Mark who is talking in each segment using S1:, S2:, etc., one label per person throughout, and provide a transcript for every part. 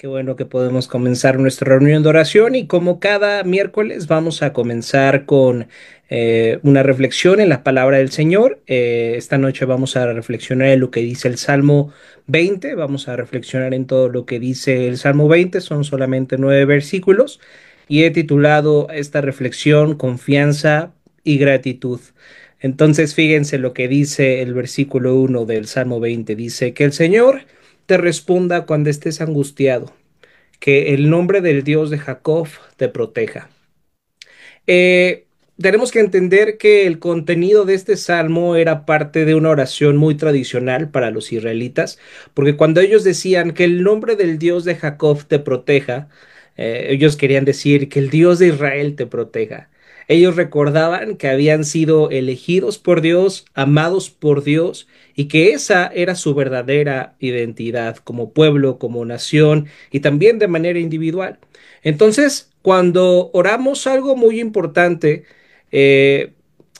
S1: Qué bueno que podemos comenzar nuestra reunión de oración y como cada miércoles vamos a comenzar con una reflexión en la palabra del Señor. Esta noche vamos a reflexionar en lo que dice el Salmo 20. Vamos a reflexionar en todo lo que dice el Salmo 20. Son solamente 9 versículos y he titulado esta reflexión Confianza y gratitud. Entonces fíjense lo que dice el versículo 1 del Salmo 20. Dice que el Señor te responda cuando estés angustiado, que el nombre del Dios de Jacob te proteja. Eh, Tenemos que entender que el contenido de este salmo era parte de una oración muy tradicional para los israelitas, porque cuando ellos decían que el nombre del Dios de Jacob te proteja, ellos querían decir que el Dios de Israel te proteja. Ellos recordaban que habían sido elegidos por Dios, amados por Dios, y que esa era su verdadera identidad como pueblo, como nación y también de manera individual. Entonces, cuando oramos algo muy importante, eh,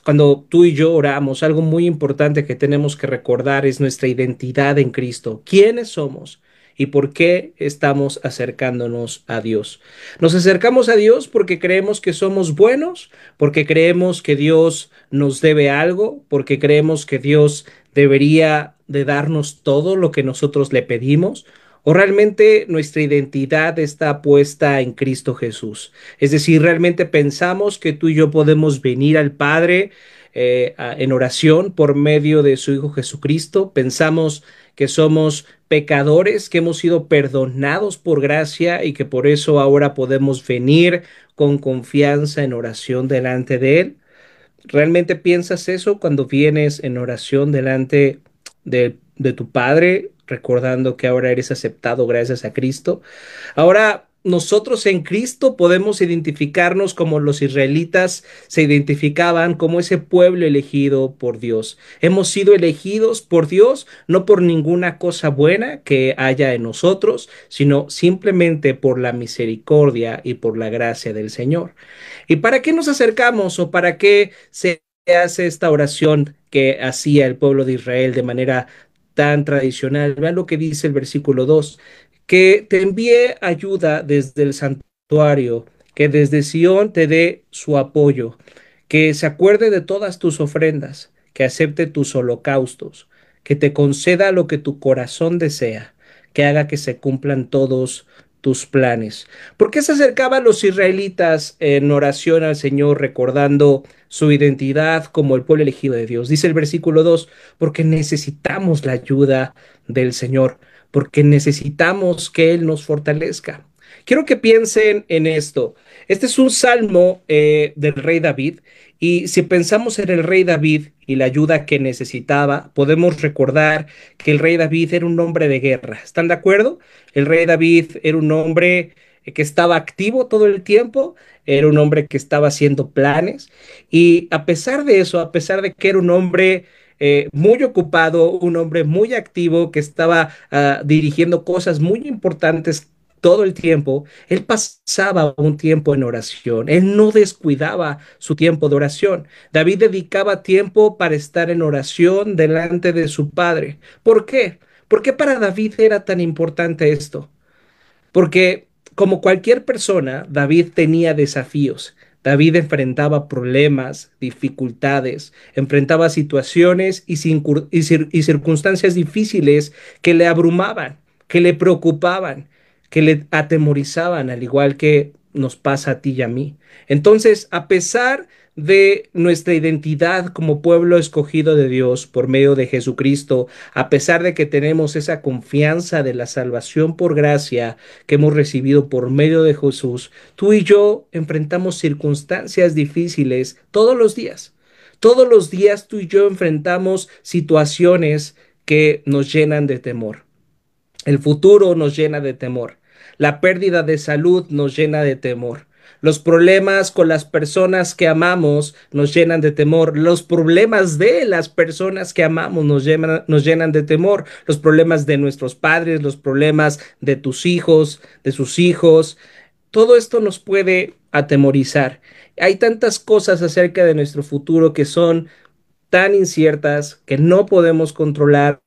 S1: cuando tú y yo oramos, algo muy importante que tenemos que recordar es nuestra identidad en Cristo. ¿Quiénes somos? ¿Y por qué estamos acercándonos a Dios? Nos acercamos a Dios porque creemos que somos buenos, porque creemos que Dios nos debe algo, porque creemos que Dios debería de darnos todo lo que nosotros le pedimos, o realmente nuestra identidad está puesta en Cristo Jesús. Es decir, realmente pensamos que tú y yo podemos venir al Padre en oración por medio de su Hijo Jesucristo. Pensamos que somos pecadores, que hemos sido perdonados por gracia y que por eso ahora podemos venir con confianza en oración delante de Él. ¿Realmente piensas eso cuando vienes en oración delante de tu Padre, recordando que ahora eres aceptado gracias a Cristo? Ahora, nosotros en Cristo podemos identificarnos como los israelitas se identificaban como ese pueblo elegido por Dios. Hemos sido elegidos por Dios no por ninguna cosa buena que haya en nosotros, sino simplemente por la misericordia y por la gracia del Señor. ¿Y para qué nos acercamos o para qué se hace esta oración que hacía el pueblo de Israel de manera tan tradicional? Vean lo que dice el versículo 2: que te envíe ayuda desde el santuario, que desde Sión te dé su apoyo, que se acuerde de todas tus ofrendas, que acepte tus holocaustos, que te conceda lo que tu corazón desea, que haga que se cumplan todos tus planes. ¿Por qué se acercaban los israelitas en oración al Señor recordando su identidad como el pueblo elegido de Dios? Dice el versículo 2: porque necesitamos la ayuda del Señor, porque necesitamos que Él nos fortalezca. Quiero que piensen en esto. Este es un salmo del rey David, y si pensamos en el rey David y la ayuda que necesitaba, podemos recordar que el rey David era un hombre de guerra. ¿Están de acuerdo? El rey David era un hombre que estaba activo todo el tiempo, era un hombre que estaba haciendo planes, y a pesar de eso, a pesar de que era un hombre muy ocupado, un hombre muy activo que estaba dirigiendo cosas muy importantes todo el tiempo, él pasaba un tiempo en oración, él no descuidaba su tiempo de oración. David dedicaba tiempo para estar en oración delante de su padre. ¿Por qué? ¿Por qué para David era tan importante esto? Porque como cualquier persona, David tenía desafíos. David enfrentaba problemas, dificultades, enfrentaba situaciones y circunstancias difíciles que le abrumaban, que le preocupaban, que le atemorizaban, al igual que nos pasa a ti y a mí. Entonces, a pesar de nuestra identidad como pueblo escogido de Dios por medio de Jesucristo, a pesar de que tenemos esa confianza de la salvación por gracia que hemos recibido por medio de Jesús, tú y yo enfrentamos circunstancias difíciles todos los días. Todos los días tú y yo enfrentamos situaciones que nos llenan de temor. El futuro nos llena de temor. La pérdida de salud nos llena de temor. Los problemas con las personas que amamos nos llenan de temor. Los problemas de las personas que amamos nos llenan de temor. Los problemas de nuestros padres, los problemas de tus hijos, de sus hijos. Todo esto nos puede atemorizar. Hay tantas cosas acerca de nuestro futuro que son tan inciertas que no podemos controlar.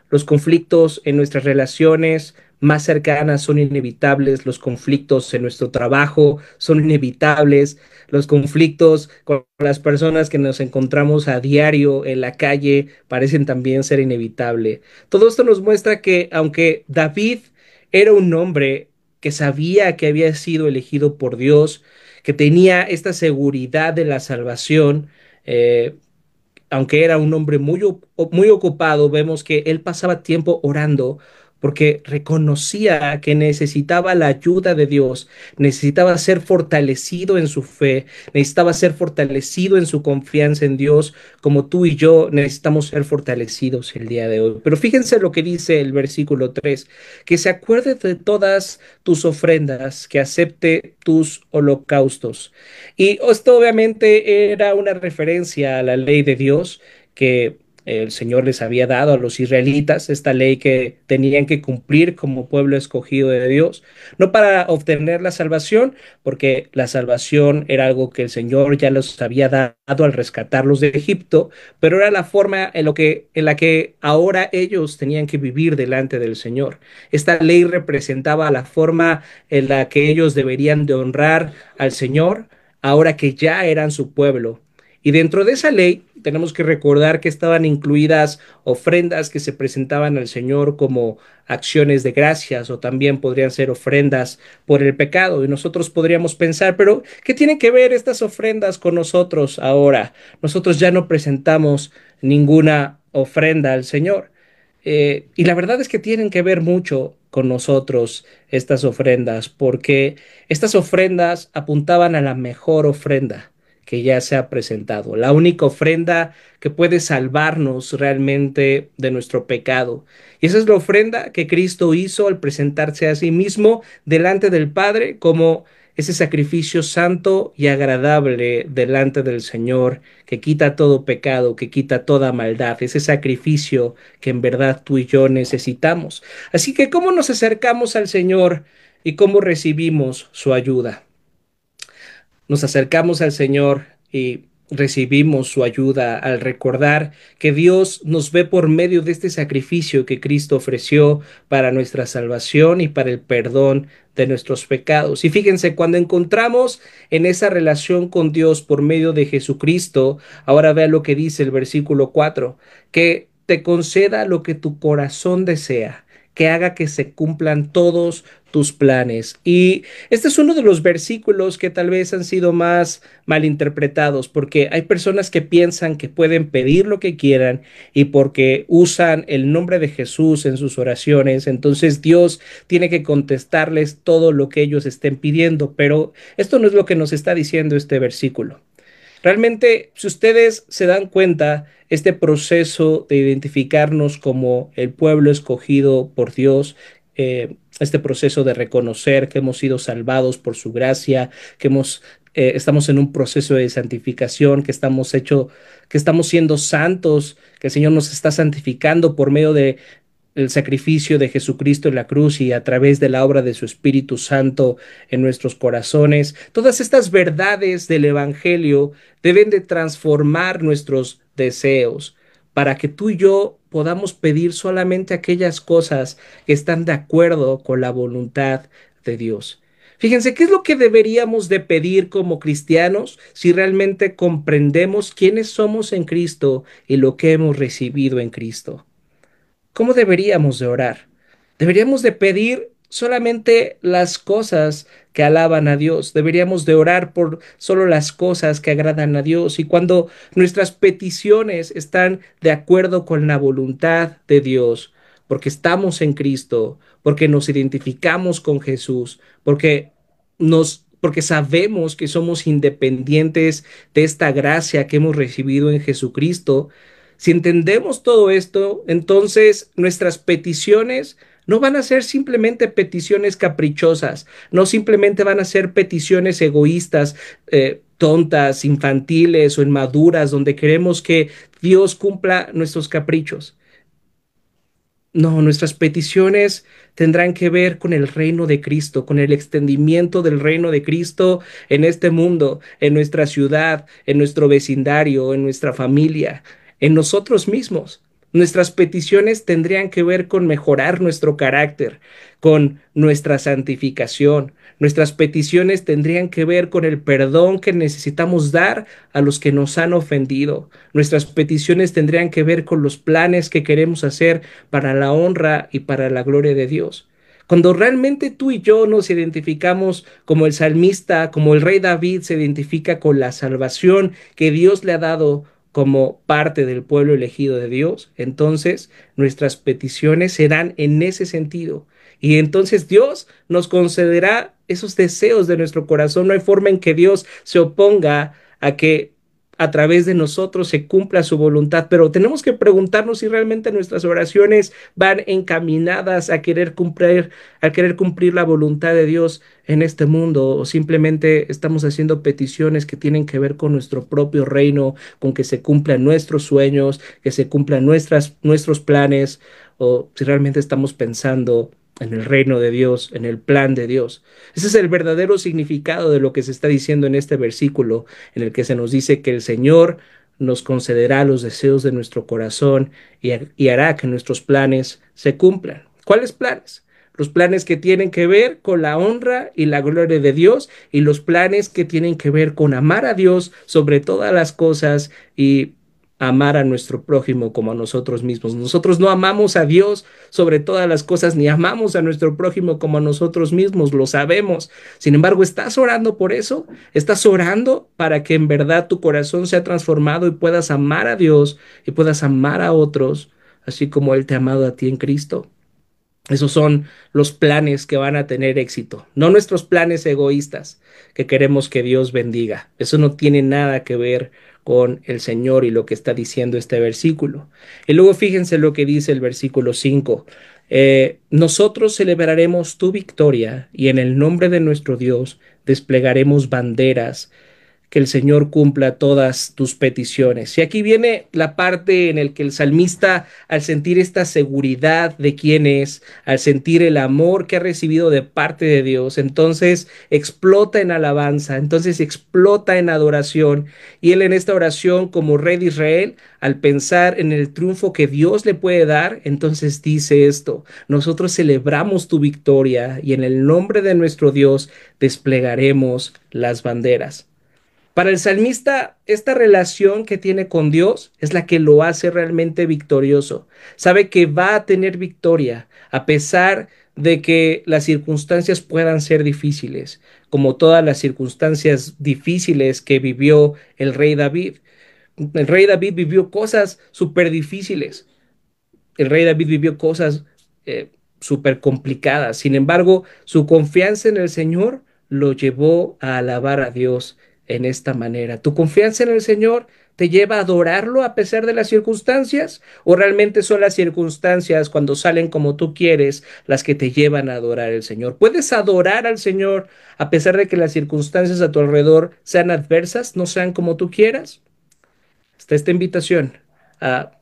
S1: Los conflictos en nuestras relaciones más cercanas son inevitables, los conflictos en nuestro trabajo son inevitables, los conflictos con las personas que nos encontramos a diario en la calle parecen también ser inevitables. Todo esto nos muestra que aunque David era un hombre que sabía que había sido elegido por Dios, que tenía esta seguridad de la salvación, eh, aunque era un hombre muy ocupado, vemos que él pasaba tiempo orando porque reconocía que necesitaba la ayuda de Dios, necesitaba ser fortalecido en su fe, necesitaba ser fortalecido en su confianza en Dios, como tú y yo necesitamos ser fortalecidos el día de hoy. Pero fíjense lo que dice el versículo 3: que se acuerde de todas tus ofrendas, que acepte tus holocaustos. Y esto obviamente era una referencia a la ley de Dios que el Señor les había dado a los israelitas, esta ley que tenían que cumplir como pueblo escogido de Dios, no para obtener la salvación, porque la salvación era algo que el Señor ya los había dado al rescatarlos de Egipto, pero era la forma en la que ahora ellos tenían que vivir delante del Señor. Esta ley representaba la forma en la que ellos deberían de honrar al Señor ahora que ya eran su pueblo. Y dentro de esa ley tenemos que recordar que estaban incluidas ofrendas que se presentaban al Señor como acciones de gracias o también podrían ser ofrendas por el pecado. Y nosotros podríamos pensar, pero ¿qué tienen que ver estas ofrendas con nosotros ahora? Nosotros ya no presentamos ninguna ofrenda al Señor. Y la verdad es que tienen que ver mucho con nosotros estas ofrendas, porque estas ofrendas apuntaban a la mejor ofrenda que ya se ha presentado, la única ofrenda que puede salvarnos realmente de nuestro pecado. Y esa es la ofrenda que Cristo hizo al presentarse a sí mismo delante del Padre como ese sacrificio santo y agradable delante del Señor, que quita todo pecado, que quita toda maldad, ese sacrificio que en verdad tú y yo necesitamos. Así que, ¿cómo nos acercamos al Señor y cómo recibimos su ayuda? Nos acercamos al Señor y recibimos su ayuda al recordar que Dios nos ve por medio de este sacrificio que Cristo ofreció para nuestra salvación y para el perdón de nuestros pecados. Y fíjense, cuando encontramos en esa relación con Dios por medio de Jesucristo, ahora vea lo que dice el versículo 4: que te conceda lo que tu corazón desea, que haga que se cumplan todos tus planes. Y este es uno de los versículos que tal vez han sido más malinterpretados, porque hay personas que piensan que pueden pedir lo que quieran y porque usan el nombre de Jesús en sus oraciones, entonces Dios tiene que contestarles todo lo que ellos estén pidiendo, pero esto no es lo que nos está diciendo este versículo. Realmente, si ustedes se dan cuenta, este proceso de identificarnos como el pueblo escogido por Dios, este proceso de reconocer que hemos sido salvados por su gracia, que estamos en un proceso de santificación, que estamos siendo santos, que el Señor nos está santificando por medio de el sacrificio de Jesucristo en la cruz y a través de la obra de su Espíritu Santo en nuestros corazones. Todas estas verdades del Evangelio deben de transformar nuestros deseos para que tú y yo podamos pedir solamente aquellas cosas que están de acuerdo con la voluntad de Dios. Fíjense, ¿qué es lo que deberíamos de pedir como cristianos si realmente comprendemos quiénes somos en Cristo y lo que hemos recibido en Cristo? ¿Cómo deberíamos de orar? Deberíamos de pedir solamente las cosas que alaban a Dios. Deberíamos de orar por solo las cosas que agradan a Dios. Y cuando nuestras peticiones están de acuerdo con la voluntad de Dios, porque estamos en Cristo, porque nos identificamos con Jesús, porque sabemos que somos independientes de esta gracia que hemos recibido en Jesucristo. Si entendemos todo esto, entonces nuestras peticiones no van a ser simplemente peticiones caprichosas, no simplemente van a ser peticiones egoístas, tontas, infantiles o inmaduras, donde queremos que Dios cumpla nuestros caprichos. No, nuestras peticiones tendrán que ver con el reino de Cristo, con el extendimiento del reino de Cristo en este mundo, en nuestra ciudad, en nuestro vecindario, en nuestra familia, en nosotros mismos. Nuestras peticiones tendrían que ver con mejorar nuestro carácter, con nuestra santificación. Nuestras peticiones tendrían que ver con el perdón que necesitamos dar a los que nos han ofendido. Nuestras peticiones tendrían que ver con los planes que queremos hacer para la honra y para la gloria de Dios. Cuando realmente tú y yo nos identificamos como el salmista, como el rey David se identifica con la salvación que Dios le ha dado como parte del pueblo elegido de Dios, entonces nuestras peticiones serán en ese sentido. Y entonces Dios nos concederá esos deseos de nuestro corazón. No hay forma en que Dios se oponga a que a través de nosotros se cumpla su voluntad, pero tenemos que preguntarnos si realmente nuestras oraciones van encaminadas a querer cumplir la voluntad de Dios en este mundo, o simplemente estamos haciendo peticiones que tienen que ver con nuestro propio reino, con que se cumplan nuestros sueños, que se cumplan nuestros planes, o si realmente estamos pensando en el reino de Dios, en el plan de Dios. Ese es el verdadero significado de lo que se está diciendo en este versículo, en el que se nos dice que el Señor nos concederá los deseos de nuestro corazón y hará que nuestros planes se cumplan. ¿Cuáles planes? Los planes que tienen que ver con la honra y la gloria de Dios, y los planes que tienen que ver con amar a Dios sobre todas las cosas y amar a nuestro prójimo como a nosotros mismos. Nosotros no amamos a Dios sobre todas las cosas, ni amamos a nuestro prójimo como a nosotros mismos, lo sabemos. Sin embargo, ¿estás orando por eso? ¿Estás orando para que en verdad tu corazón sea transformado y puedas amar a Dios y puedas amar a otros, así como Él te ha amado a ti en Cristo? Esos son los planes que van a tener éxito, no nuestros planes egoístas que queremos que Dios bendiga. Eso no tiene nada que ver con el Señor y lo que está diciendo este versículo. Y luego fíjense lo que dice el versículo 5. Nosotros celebraremos tu victoria y en el nombre de nuestro Dios desplegaremos banderas, que el Señor cumpla todas tus peticiones. Y aquí viene la parte en la que el salmista, al sentir esta seguridad de quién es, al sentir el amor que ha recibido de parte de Dios, entonces explota en alabanza, entonces explota en adoración. Y él en esta oración, como rey de Israel, al pensar en el triunfo que Dios le puede dar, entonces dice esto: nosotros celebramos tu victoria y en el nombre de nuestro Dios desplegaremos las banderas. Para el salmista, esta relación que tiene con Dios es la que lo hace realmente victorioso. Sabe que va a tener victoria a pesar de que las circunstancias puedan ser difíciles, como todas las circunstancias difíciles que vivió el rey David. El rey David vivió cosas súper difíciles. El rey David vivió cosas súper complicadas. Sin embargo, su confianza en el Señor lo llevó a alabar a Dios en esta manera. ¿Tu confianza en el Señor te lleva a adorarlo a pesar de las circunstancias? ¿O realmente son las circunstancias, cuando salen como tú quieres, las que te llevan a adorar al Señor? ¿Puedes adorar al Señor a pesar de que las circunstancias a tu alrededor sean adversas, no sean como tú quieras? Está esta invitación a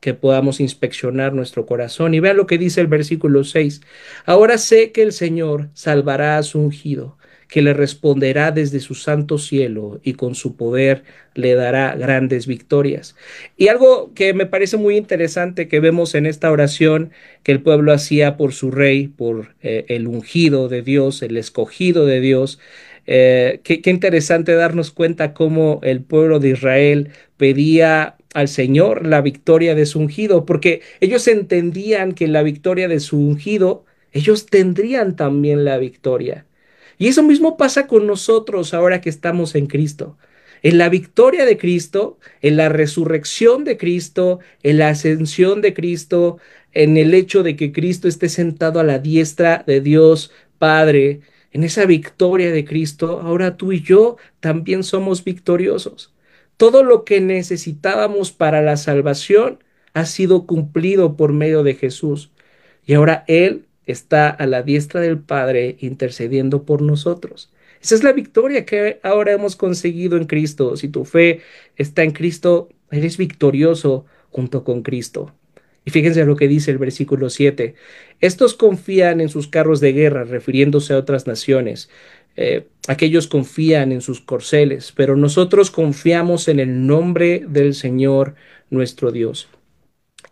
S1: que podamos inspeccionar nuestro corazón. Y vea lo que dice el versículo 6. Ahora sé que el Señor salvará a su ungido, que le responderá desde su santo cielo y con su poder le dará grandes victorias. Y algo que me parece muy interesante que vemos en esta oración que el pueblo hacía por su rey, por el ungido de Dios, el escogido de Dios. Qué interesante darnos cuenta cómo el pueblo de Israel pedía al Señor la victoria de su ungido, porque ellos entendían que en la victoria de su ungido, ellos tendrían también la victoria. Y eso mismo pasa con nosotros ahora que estamos en Cristo. En la victoria de Cristo, en la resurrección de Cristo, en la ascensión de Cristo, en el hecho de que Cristo esté sentado a la diestra de Dios Padre, en esa victoria de Cristo, ahora tú y yo también somos victoriosos. Todo lo que necesitábamos para la salvación ha sido cumplido por medio de Jesús. Y ahora Él está a la diestra del Padre intercediendo por nosotros. Esa es la victoria que ahora hemos conseguido en Cristo. Si tu fe está en Cristo, eres victorioso junto con Cristo. Y fíjense lo que dice el versículo 7. Estos confían en sus carros de guerra, refiriéndose a otras naciones. Aquellos confían en sus corceles, pero nosotros confiamos en el nombre del Señor nuestro Dios.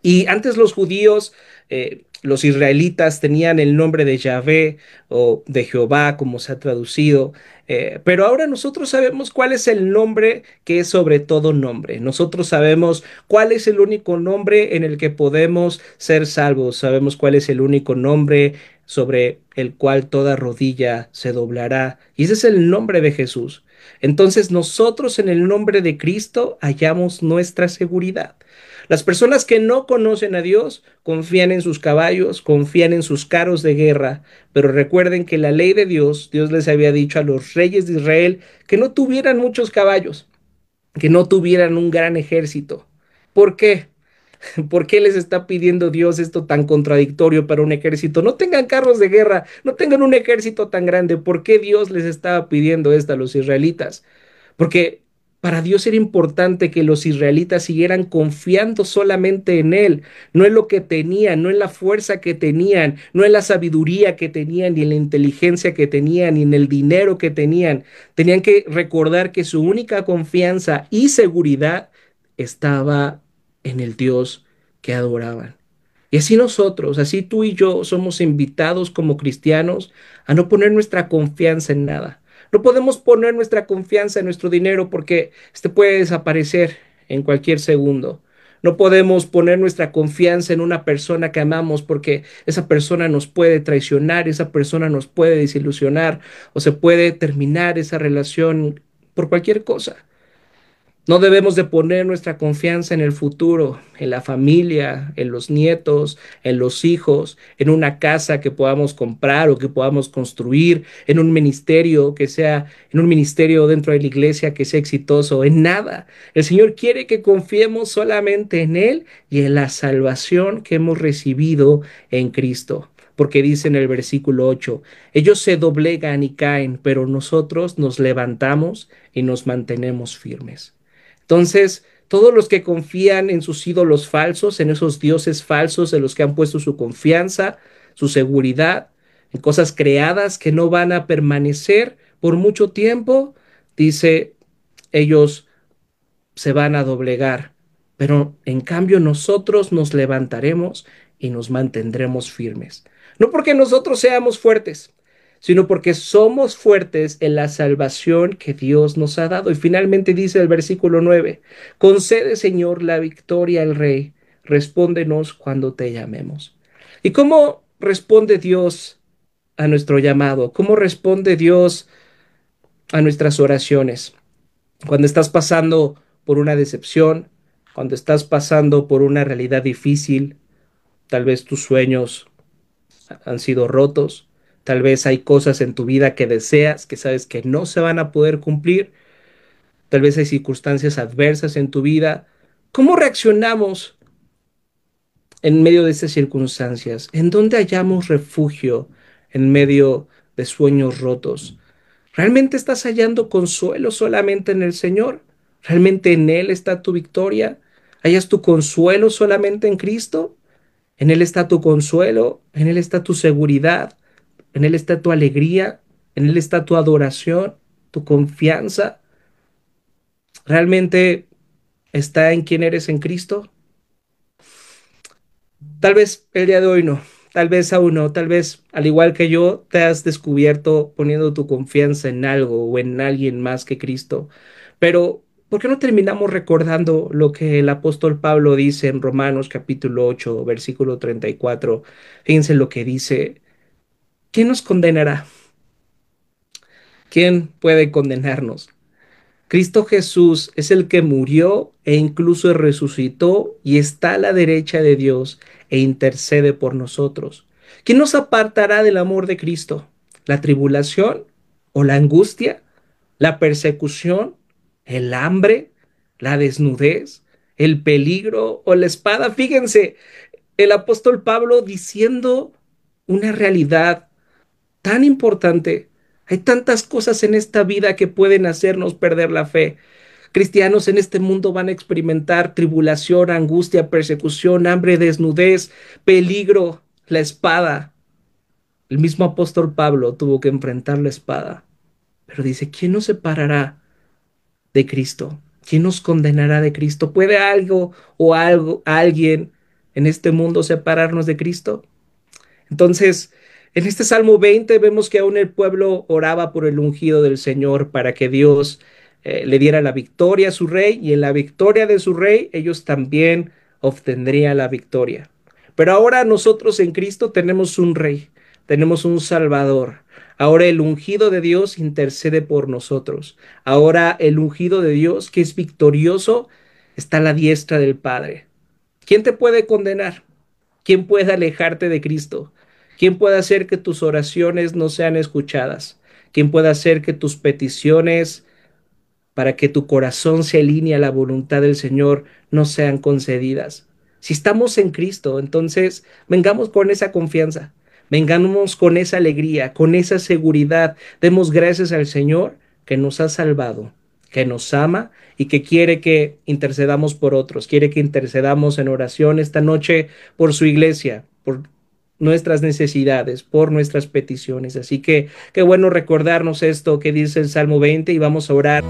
S1: Y antes los judíos, los israelitas tenían el nombre de Yahvé o de Jehová, como se ha traducido, pero ahora nosotros sabemos cuál es el nombre que es sobre todo nombre. Nosotros sabemos cuál es el único nombre en el que podemos ser salvos. Sabemos cuál es el único nombre sobre el cual toda rodilla se doblará. Y ese es el nombre de Jesús. Entonces nosotros en el nombre de Cristo hallamos nuestra seguridad. Las personas que no conocen a Dios confían en sus caballos, confían en sus carros de guerra, pero recuerden que la ley de Dios, Dios les había dicho a los reyes de Israel que no tuvieran muchos caballos, que no tuvieran un gran ejército. ¿Por qué? ¿Por qué les está pidiendo Dios esto tan contradictorio para un ejército? No tengan carros de guerra, no tengan un ejército tan grande. ¿Por qué Dios les estaba pidiendo esto a los israelitas? Porque para Dios era importante que los israelitas siguieran confiando solamente en Él, no en lo que tenían, no en la fuerza que tenían, no en la sabiduría que tenían, ni en la inteligencia que tenían, ni en el dinero que tenían. Tenían que recordar que su única confianza y seguridad estaba en el Dios que adoraban. Y así nosotros, así tú y yo somos invitados como cristianos a no poner nuestra confianza en nada. No podemos poner nuestra confianza en nuestro dinero porque este puede desaparecer en cualquier segundo. No podemos poner nuestra confianza en una persona que amamos porque esa persona nos puede traicionar, esa persona nos puede desilusionar o se puede terminar esa relación por cualquier cosa. No debemos de poner nuestra confianza en el futuro, en la familia, en los nietos, en los hijos, en una casa que podamos comprar o que podamos construir, en un ministerio que sea, en un ministerio dentro de la iglesia que sea exitoso, en nada. El Señor quiere que confiemos solamente en Él y en la salvación que hemos recibido en Cristo. Porque dice en el versículo 8, ellos se doblegan y caen, pero nosotros nos levantamos y nos mantenemos firmes. Entonces, todos los que confían en sus ídolos falsos, en esos dioses falsos en los que han puesto su confianza, su seguridad, en cosas creadas que no van a permanecer por mucho tiempo, dice, ellos se van a doblegar, pero en cambio nosotros nos levantaremos y nos mantendremos firmes. No porque nosotros seamos fuertes, sino porque somos fuertes en la salvación que Dios nos ha dado. Y finalmente dice el versículo 9, concede Señor la victoria al Rey, respóndenos cuando te llamemos. ¿Y cómo responde Dios a nuestro llamado? ¿Cómo responde Dios a nuestras oraciones? Cuando estás pasando por una decepción, cuando estás pasando por una realidad difícil, tal vez tus sueños han sido rotos, tal vez hay cosas en tu vida que deseas, que sabes que no se van a poder cumplir, tal vez hay circunstancias adversas en tu vida. ¿Cómo reaccionamos en medio de estas circunstancias? ¿En dónde hallamos refugio en medio de sueños rotos? ¿Realmente estás hallando consuelo solamente en el Señor? ¿Realmente en Él está tu victoria? ¿Hallas tu consuelo solamente en Cristo? En Él está tu consuelo, en Él está tu seguridad, en Él está tu alegría, en Él está tu adoración, tu confianza. ¿Realmente está en quién eres en Cristo? Tal vez el día de hoy no, tal vez aún no, tal vez al igual que yo te has descubierto poniendo tu confianza en algo o en alguien más que Cristo. Pero, ¿por qué no terminamos recordando lo que el apóstol Pablo dice en Romanos capítulo 8, versículo 34? Fíjense lo que dice, ¿quién nos condenará? ¿Quién puede condenarnos? Cristo Jesús es el que murió e incluso resucitó y está a la derecha de Dios e intercede por nosotros. ¿Quién nos apartará del amor de Cristo? ¿La tribulación o la angustia? ¿La persecución? ¿El hambre? ¿La desnudez? ¿El peligro o la espada? Fíjense, el apóstol Pablo diciendo una realidad tan importante. Hay tantas cosas en esta vida que pueden hacernos perder la fe. Cristianos en este mundo van a experimentar tribulación, angustia, persecución, hambre, desnudez, peligro, la espada. El mismo apóstol Pablo tuvo que enfrentar la espada. Pero dice, ¿quién nos separará de Cristo? ¿Quién nos condenará de Cristo? ¿Puede algo o algo, alguien en este mundo separarnos de Cristo? Entonces, en este Salmo 20 vemos que aún el pueblo oraba por el ungido del Señor para que Dios le diera la victoria a su rey, y en la victoria de su rey ellos también obtendrían la victoria. Pero ahora nosotros en Cristo tenemos un rey, tenemos un Salvador. Ahora el ungido de Dios intercede por nosotros. Ahora el ungido de Dios, que es victorioso, está a la diestra del Padre. ¿Quién te puede condenar? ¿Quién puede alejarte de Cristo? ¿Quién puede hacer que tus oraciones no sean escuchadas? ¿Quién puede hacer que tus peticiones para que tu corazón se alinee a la voluntad del Señor no sean concedidas? Si estamos en Cristo, entonces vengamos con esa confianza, vengamos con esa alegría, con esa seguridad. Demos gracias al Señor que nos ha salvado, que nos ama y que quiere que intercedamos por otros, quiere que intercedamos en oración esta noche por su iglesia, por nuestras necesidades, por nuestras peticiones. Así que qué bueno recordarnos esto que dice el Salmo 20, y vamos a orar.